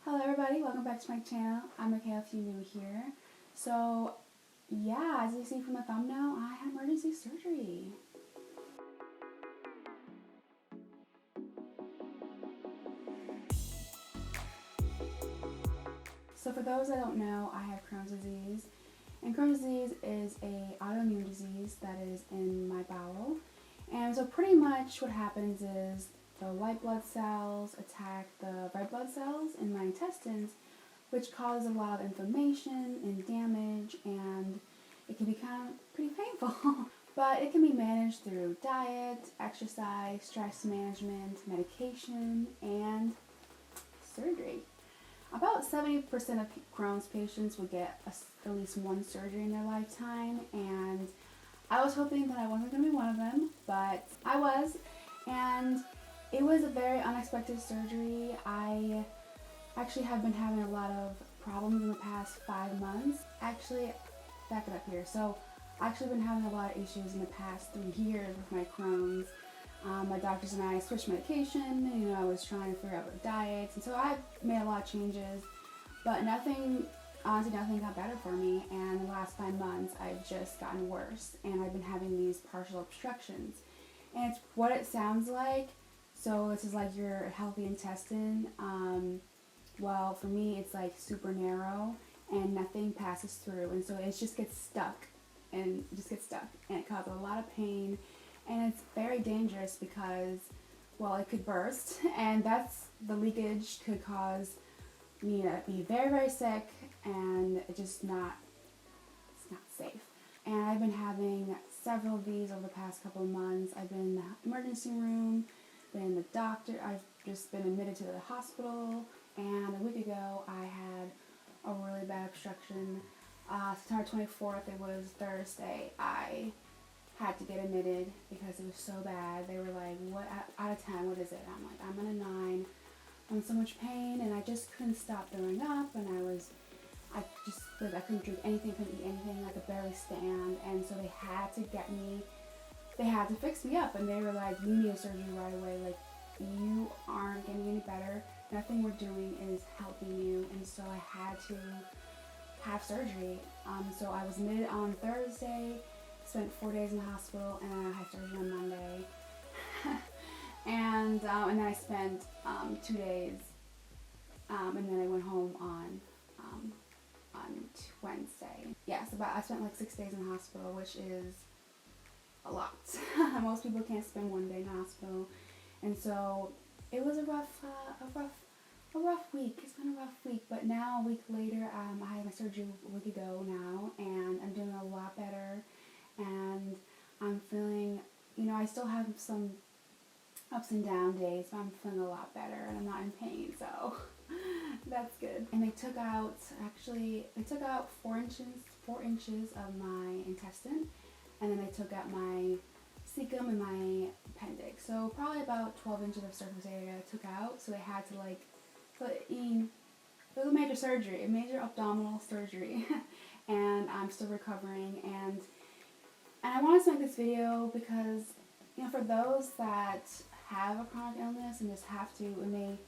Hello everybody, welcome back to my channel. I'm Michaela if you're new here. So yeah, as you see from the thumbnail, I had emergency surgery. So for those that don't know, I have Crohn's disease. And Crohn's disease is a autoimmune disease that is in my bowel. And so pretty much what happens is the white blood cells attack the red blood cells in my intestines, which causes a lot of inflammation and damage, and it can be kind of pretty painful. But it can be managed through diet, exercise, stress management, medication, and surgery. About 70% of Crohn's patients will get at least one surgery in their lifetime, and I was hoping that I wasn't going to be one of them, but I was, and it was a very unexpected surgery. I actually have been having a lot of problems in the past 5 months. Actually, back it up here. So, I've actually been having a lot of issues in the past 3 years with my Crohn's. My doctors and I switched medication. I was trying to figure out diets, and so I made a lot of changes, but honestly nothing got better for me, and the last 5 months I've just gotten worse, and I've been having these partial obstructions, and it's what it sounds like. So this is like your healthy intestine. Well, for me it's like super narrow and nothing passes through, and so it just gets stuck and it causes a lot of pain, and it's very dangerous because, well, it could burst, and the leakage could cause me to be very, very sick, and it's not safe. And I've been having several of these over the past couple of months. I've been in the emergency room, been in the doctor, I've just been admitted to the hospital, and a week ago I had a really bad obstruction. September 24th, it was Thursday, I had to get admitted because it was so bad. They were like, what, out of 10, what is it? I'm like, I'm at a 9. I'm in so much pain, and I just couldn't stop throwing up, and I couldn't drink anything, couldn't eat anything, I could barely stand, and so they had to fix me up, and they were like, you need a surgery right away, like, you aren't getting any better, nothing we're doing is helping you, and so I had to have surgery. So I was admitted on Thursday, spent 4 days in the hospital, and I had surgery on Monday. and then I spent 2 days, and then I went home on Wednesday. Yeah, so I spent like 6 days in the hospital, which is a lot. Most people can't spend 1 day in the hospital, and so it was a rough week. It's been a rough week, but now a week later, I had my surgery a week ago now, and I'm doing a lot better, and I'm feeling, I still have some ups and down days, but I'm feeling a lot better, and I'm not in pain, so that's good. And they took out 4 inches of my intestine, and then they took out my cecum and my appendix. So probably about 12 inches of surface area I took out, so they had to it was a major surgery, a major abdominal surgery, and I'm still recovering, and I wanted to make this video because, for those that have a chronic illness and just and they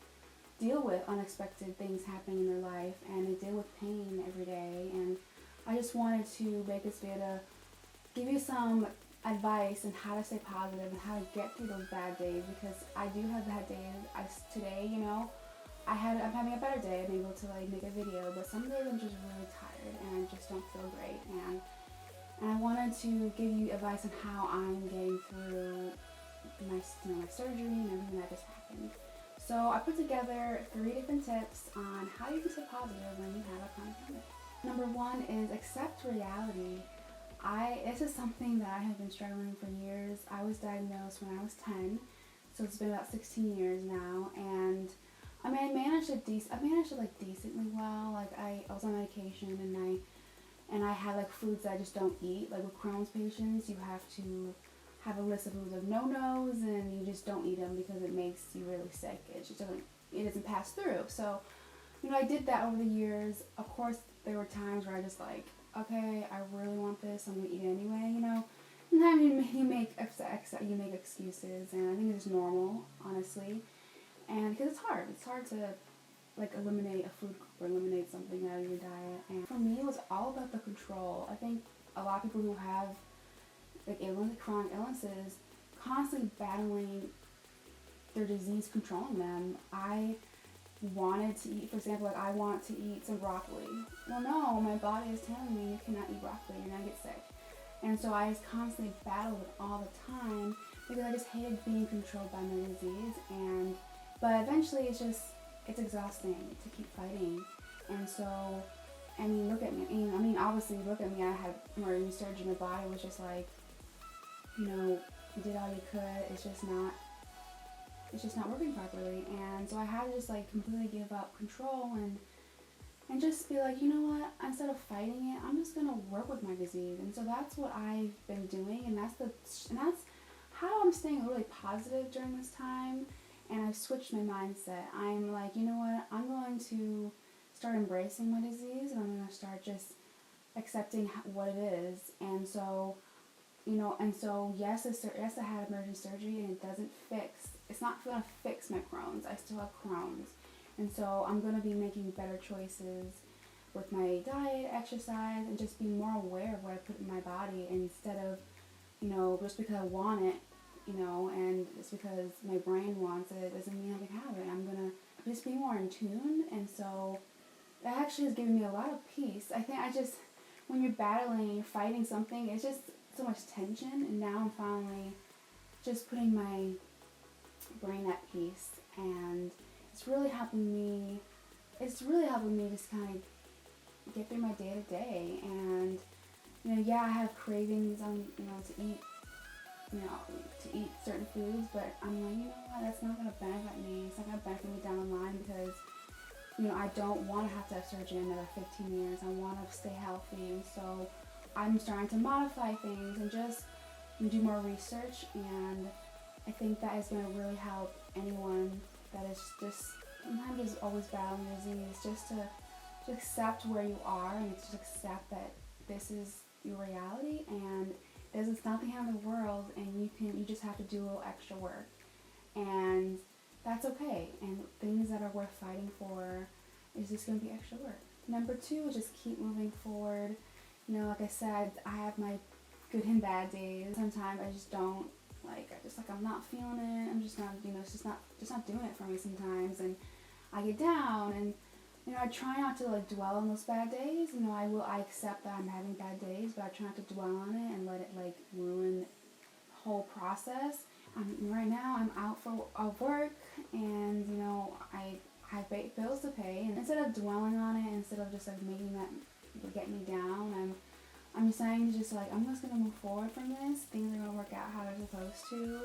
deal with unexpected things happening in their life, and they deal with pain every day, and I just wanted to make this video to give you some advice on how to stay positive and how to get through those bad days, because I do have bad days. Today, I'm having a better day. I'm able to make a video, but some days I'm just really tired and I just don't feel great, and I wanted to give you advice on how I'm getting through my surgery and everything that just happened. So I put together 3 different tips on how you can stay positive when you have a chronic illness. Number 1 is accept reality. This is something that I have been struggling for years. I was diagnosed when I was 10, so it's been about 16 years now, and I managed it decently well. I was on medication, and I had foods that I just don't eat. Like with Crohn's patients, you have to have a list of foods of no-nos, and you just don't eat them because it makes you really sick. It doesn't pass through. So, I did that over the years. Of course, there were times where I just okay, I really want this, I'm gonna eat it anyway. Sometimes you make excuses, and I think it's normal, honestly. And because it's hard to like eliminate a food group or eliminate something out of your diet. And for me, it was all about the control. I think a lot of people who have like chronic illnesses, constantly battling their disease controlling them. I wanted to eat, for example, like I want to eat some broccoli. Well, no, my body is telling me you cannot eat broccoli, you're gonna get sick. And so I just constantly battled it all the time because I just hated being controlled by my disease. But eventually it's exhausting to keep fighting. And so, I mean, look at me. I mean, obviously, look at me. I had emergency surgery. My body was just like, you did all you could. It's just not working properly. And so I had to just like completely give up control and just be like, you know what, instead of fighting it, I'm just gonna work with my disease. And so that's what I've been doing, and that's how I'm staying really positive during this time. And I've switched my mindset. I'm like, you know what, I'm going to start embracing my disease, and I'm gonna start just accepting what it is. And so, yes, I had emergency surgery, and it's not gonna fix my Crohn's. I still have Crohn's. And so I'm going to be making better choices with my diet, exercise, and just being more aware of what I put in my body instead of, just because I want it, and just because my brain wants it doesn't mean I can have it. I'm going to just be more in tune. And so that actually has given me a lot of peace. I think when you're battling and you're fighting something, it's just so much tension. And now I'm finally just putting my brain at peace, and it's really helping me just kind of get through my day to day. And I have cravings on to eat certain foods, but I'm like, you know what, that's not gonna benefit me. It's not gonna benefit me down the line because I don't want to have surgery in another 15 years. I want to stay healthy, and so I'm starting to modify things and just do more research. And I think that is going to really help anyone that is just sometimes is always battling disease, just to accept where you are and just accept that this is your reality, and it's not the end of the world, and you just have to do a little extra work, and that's okay. And things that are worth fighting for is just going to be extra work. Number 2 is just keep moving forward. Like I said, I have my good and bad days. Sometimes I just don't. I'm not feeling it. I'm just not, it's just not doing it for me sometimes. And I get down, and, I try not to dwell on those bad days. I accept that I'm having bad days, but I try not to dwell on it and let it ruin the whole process. Right now I'm out of work, and, I have bills to pay, and instead of dwelling on it, instead of just making that get me down, I'm deciding to just I'm just gonna move forward from this. Things are gonna work out how they're supposed to.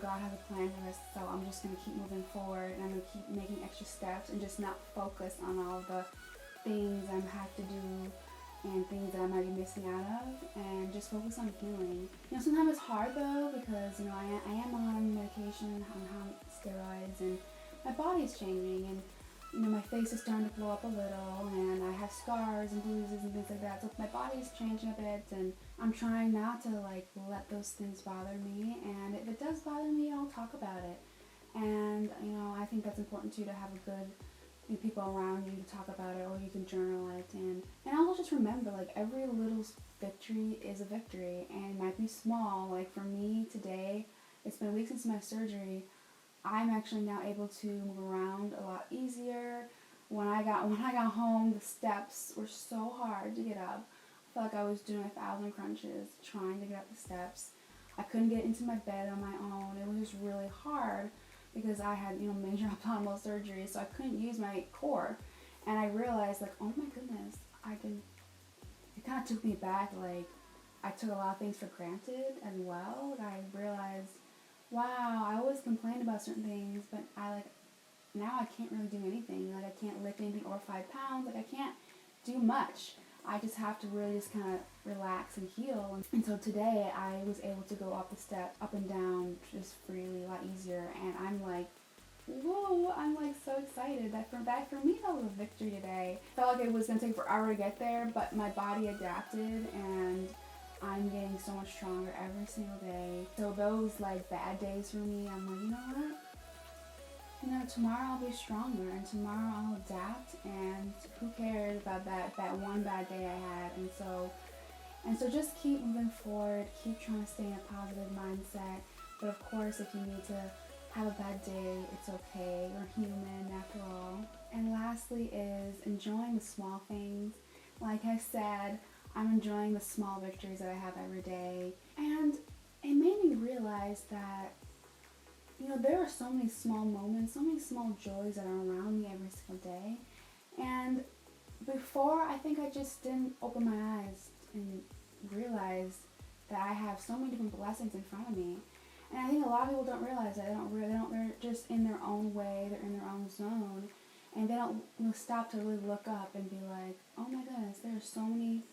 God has a plan for us, so I'm just gonna keep moving forward, and I'm gonna keep making extra steps and just not focus on all the things I have to do and things that I might be missing out of, and just focus on healing. Sometimes it's hard though, because I am on medication, I'm on steroids, and my body's changing, and my face is starting to blow up a little, and I have scars and bruises and things like that. So my body's changing a bit, and I'm trying not to let those things bother me. And if it does bother me, I'll talk about it. And I think that's important too, to have a good people around you to talk about it, or you can journal it. And also just remember, every little victory is a victory, and it might be small. For me today, it's been a week since my surgery. I'm actually now able to move around a lot easier. When I got home, the steps were so hard to get up. I felt like I was doing 1,000 crunches trying to get up the steps. I couldn't get into my bed on my own. It was just really hard because I had major abdominal surgery, so I couldn't use my core. And I realized oh my goodness, it kind of took me back. I took a lot of things for granted as well. I realized, wow, I always complained about certain things, but now I can't really do anything. I can't lift anything over 5 pounds. I can't do much. I just have to really just kind of relax and heal. And so today I was able to go up the steps, up and down, just freely, a lot easier. And I'm whoa, I'm so excited. For me, that was a victory today. I felt like it was going to take forever to get there, but my body adapted, and I'm getting so much stronger every single day. So those bad days for me, I'm you know what? you know, tomorrow I'll be stronger and tomorrow I'll adapt, and who cares about that one bad day I had. And so just keep moving forward, keep trying to stay in a positive mindset. But of course, if you need to have a bad day, it's okay. You're human after all. And lastly is enjoying the small things. Like I said, I'm enjoying the small victories that I have every day. And it made me realize that, you know, there are so many small moments, so many small joys that are around me every single day. And before, I think I just didn't open my eyes and realize that I have so many different blessings in front of me. And I think a lot of people don't realize that. They're just in their own way, they're in their own zone, and they don't stop to really look up and be like, oh my goodness, there are so many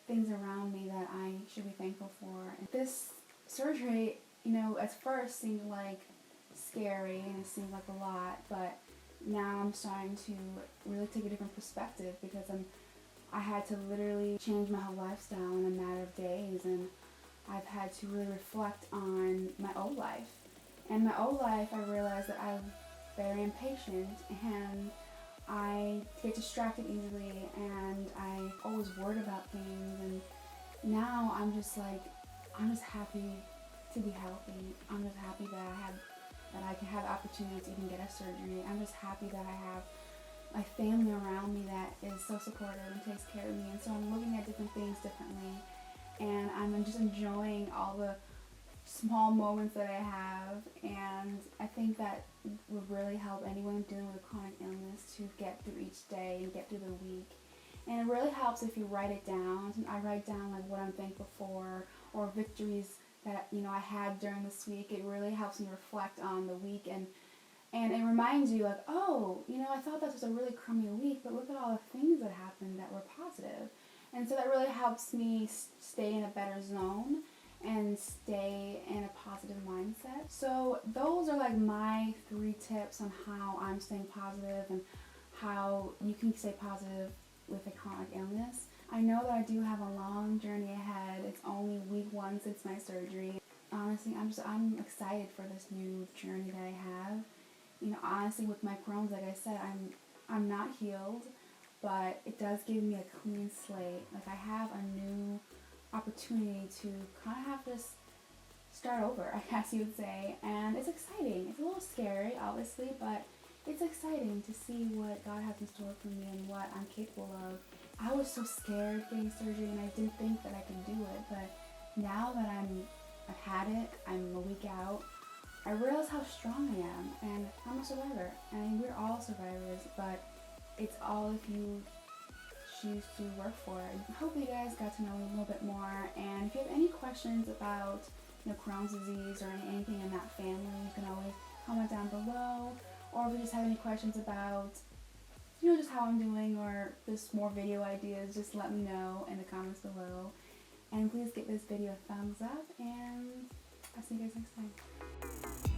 things around me that I should be thankful for. And this surgery, you know, at first seemed like scary and it seemed like a lot, but now I'm starting to really take a different perspective because I had to literally change my whole lifestyle in a matter of days, and I've had to really reflect on my old life. And my old life, I realized that I'm very impatient and I get distracted easily and I always worried about things, and now I'm just happy to be healthy. I'm just happy that I can have the opportunity to even get a surgery. I'm just happy that I have my family around me that is so supportive and takes care of me. And so I'm looking at different things differently, and I'm just enjoying all the small moments that I have. And I think that would really help anyone dealing with a chronic illness to get through each day and get through the week. And it really helps if you write it down. I write down like what I'm thankful for or victories that, you know, I had during this week. It really helps me reflect on the week, and it reminds you like, oh, you know, I thought that was a really crummy week, but look at all the things that happened that were positive. And so that really helps me stay in a better zone and stay in a positive mindset. So those are like my 3 tips on how I'm staying positive and how you can stay positive with a chronic illness. I know that I do have a long journey ahead. It's only week 1 since my surgery. Honestly, I'm excited for this new journey that I have. You know, honestly, with my Crohn's, like I said, I'm not healed, but it does give me a clean slate. Like I have a new opportunity to kind of have this start over, I guess you would say, and it's exciting. It's a little scary, obviously, but it's exciting to see what God has in store for me and what I'm capable of. I was so scared getting surgery and I didn't think that I could do it, but now that I've had it, I'm a week out, I realize how strong I am, and I'm a survivor. I mean, we're all survivors, but it's all if you choose to work for it. I hope you guys got to know me a little bit more, and if you have any questions about, you know, Crohn's disease or anything in that family, you can always comment down below. Or if you just have any questions about, you know, just how I'm doing or just more video ideas, just let me know in the comments below. And please give this video a thumbs up, and I'll see you guys next time.